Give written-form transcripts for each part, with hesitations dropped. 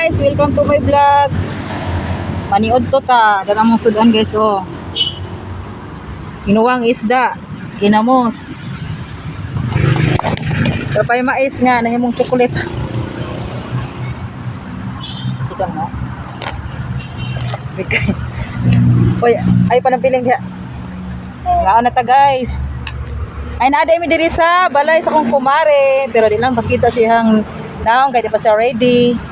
guys, welcome to my vlog. Maniod to ta, dara mong sudan guys oh. Kinuwang isda, kinamos. Kapay mais nga nahimong chocolate. Kita mo. Oy, ay panampiling diha. Ngaon na ta guys. Ay naada mi diri sa balay sa kong kumare, pero di lang makita siyang naong kay di pa siya ready.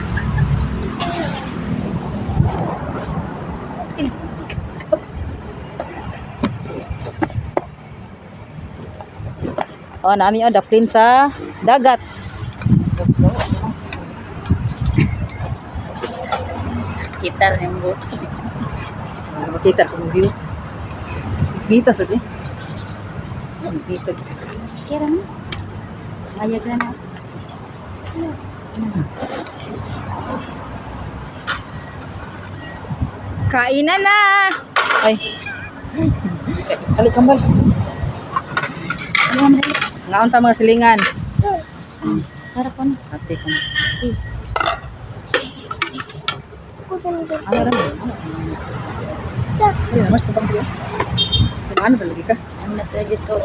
Oh, nami ang daplin sa dagat. Kita yung boat. Makita kung views. Kita sa di. Kita. Kira mo? Ayag na na. Kainan na. Ay. Alik kambal. Ngaon ta mga silingan. Sarap po na. Ate ko. Ano rin? Ano mas tabang dia? Mana ba lagi ka? Ang natragit ko.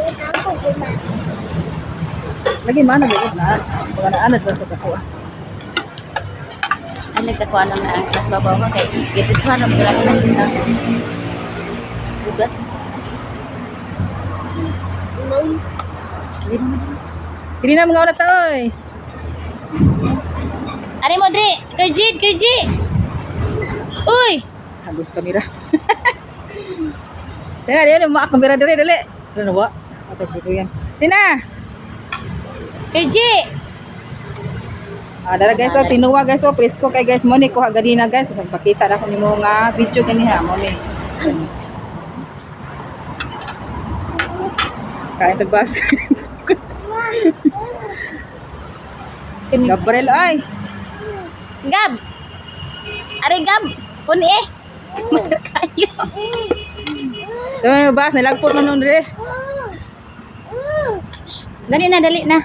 Lagi mana ba na? Mga naanad lang sa dako. Ang nagkakuha naman ang mas babaw ko kay ito sana mo lang na bugas. Dili na mga oras ta oy. Ari mo dre, Kiji. Uy, Habis kamera. Dali, mo kamera dali. Ano ba? Ato dito yan. Tina. Kiji. Dala guys, oh, tinuwa guys, oh, presko kay guys mo ni kuha ganina guys. Magpakita ra ko nimo nga video ganiha mo ni. Kain tagbas. Gabriel ay. Gab. Ari Gab, puni eh. Kayo. Bas nilagpot man nun dire. Dali na.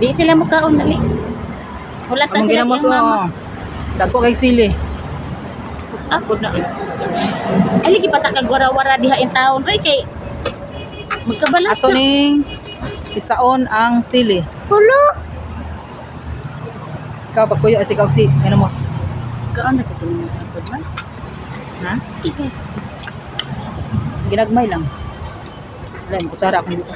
Di sila mukaon dali. Wala ta Among sila ginamos siyang mama. oh. Dagko kay sili. Kus ako na. Ay lagi pa ta kag wara-wara diha in taon. Uy kay magkabalas Ato ning isaon ang sili. Hulo. Ikaw pagkuyo si ikaw si ginamos. Kaon na ko tingin sa podmas. Ha? Sige. Ginagmay lang. Wala mo kutsara akong dito.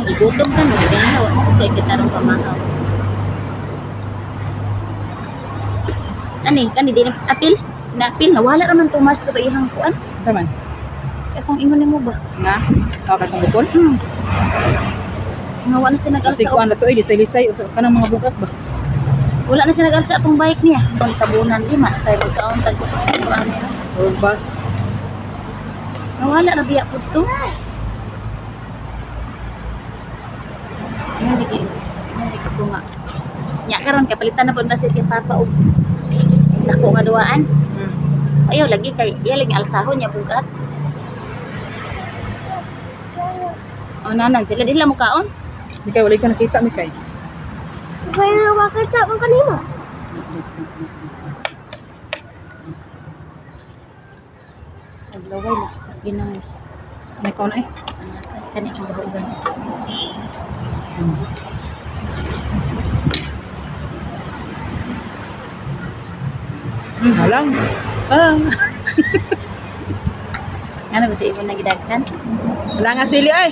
Igutom ka no, kaya wa mo kay kitarong pamahaw. Kani di apil. Na-apil na wala ra man to Mars ka ihang kuan. Taman. Akong ingon nimo ba? Nga, ka tong bukol. Nga wala na siya nag-alsa. Kasi kuan na to di lisay usa kanang mga bukat ba. Wala na siya nag-alsa atong bike niya. Kung tabunan lima, tayo magkaon tag kuan niya. Road bus. Nga wala ra biya pud to. Hindi ko nga. Nya karon kapalitan na pud na siya papa og dako nga duwaan. Ayaw lagi kay iya lagi alsahon niya bugat. O nanan sila dila mo kaon. Mikay wala ka nakita Mikay. Kaya makita mo kanimo. Naglaway na pas ginamos. May kaon ay. Kani ang bahugan. Halang. Ano ba ibon na gidaghan? Wala nga sili ay.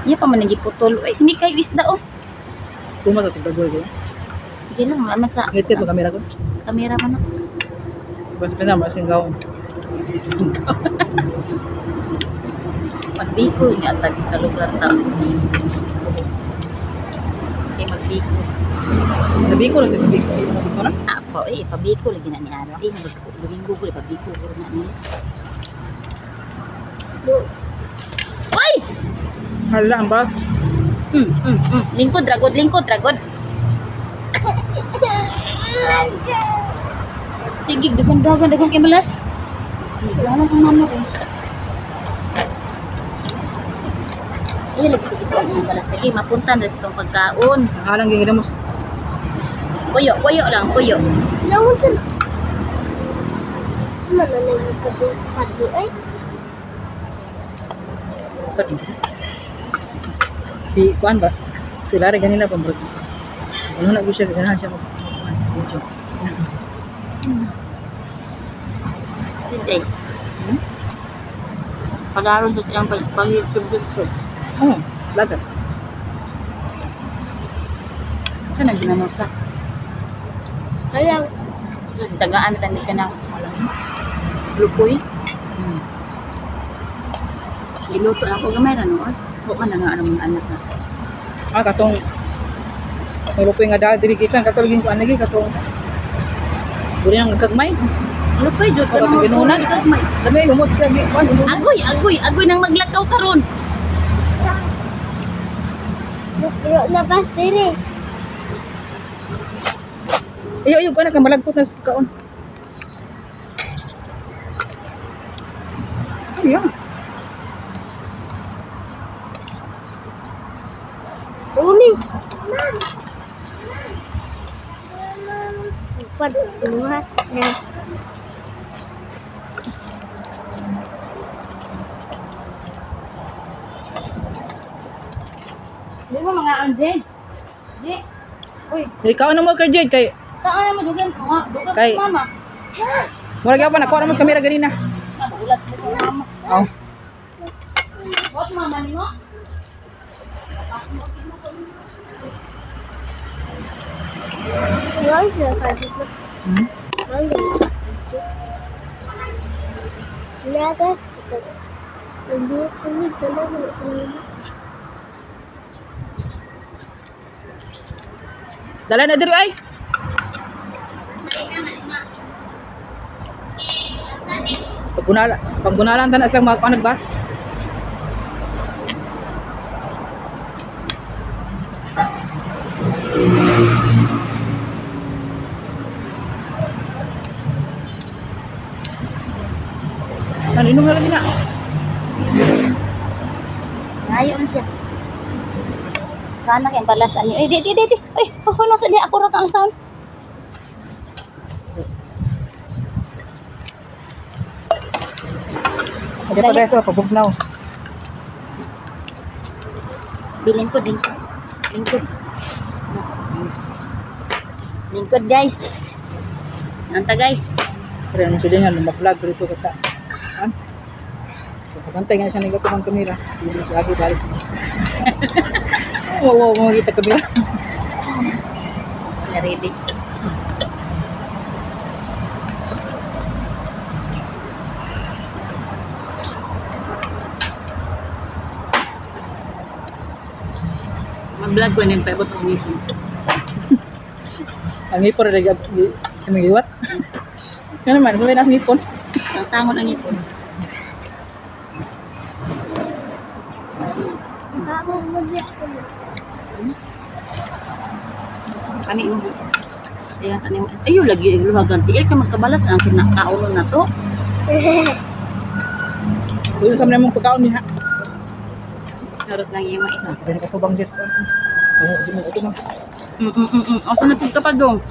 Iya pa man nagiputol. Ay si Mikay isda oh. Kuma to tigagoy ko. Sige lang naman sa Ngiti mo kamera ko. sa kamera man. Basta pina mo sing gaw. Magbiko niya tag sa lugar ta. Okay, magbiko. Sabi ko lang sabi ko na. Apa pabiko lagi na ni Ate. Domingo ko pabiko ko na ni. Oy! Hala ang bus. Lingkod ragod. Sige, dagan kay malas. Wala kang mama ko. Iya lagi sige. Ang balas lagi mapuntan res tong pagkaon. Halang gingidamos. Puyo, puyo lang, puyo. Lawan siya. Mana na yung padi ay? Si Kuan ba? Si Larry ganila pa bro. Ano na siya ganahan siya mag video. Sige. Padaron sa tiyang pag-YouTube dito. Oh, lagat. Saan ang ginamusa? Alam. Tagaan tani ka ng lupoy. Iluto na ko gamay ra noon. Ko man nga ano mga anak na. Katong Lupoy nga dahil dirigikan katulogin ko anagi katong Buri nang kagmay. Lupoy jud ka Katong ginunan. may. Dami humot sa kuan. Agoy nang maglakaw karon. Yo na ba dire? Iyo kuan ka malagpot na sa kaon. Ayan. Umi. Ma'am. Pada semua. Nah. Di mo mga anje. Di. Uy, Ikaw na mo ka Jade kay taan mo dugan dugan Kay- mama. mura gyapon ako na mas kamera ganina. Nabulat sa mama. Oh. What mama ni mo? Yang sudah kasih tu. Hmm. Lihat kan. Ini kalau nak sini. Dala na diri ay. Pagbunalan tanan silang mga kuan nagbas. Inom na lagi na. Ngayon siya. Kana kay balasan niyo. Di. Ay, pahuno sa di ako ra kang sound. Ada pa guys, pabugnaw. Lingkod. Lingkod guys. Nanta guys. Pero ano sila nga, mag-vlog dito ka sa... Kapantay nga siya negative ang kamera. Sige siya agi balik. Wow, makikita kamera. Ready. Mag-vlog ko nang paibot ang ngipon. Ang ipon rin sa mga iwat. Ano naman, sabay na ang ipon. Tangon ang ngipon. Kamu melihat. Kani mo. Ayan sa nimo. Ayo lagi luhagan tiil ka magkabalas ang kinakaunon na to. Yung sa mga pagkaon niya. Karot lang yung maisa. Pero kasubang Diyos ko. Ito na. Asa na pagkapadong?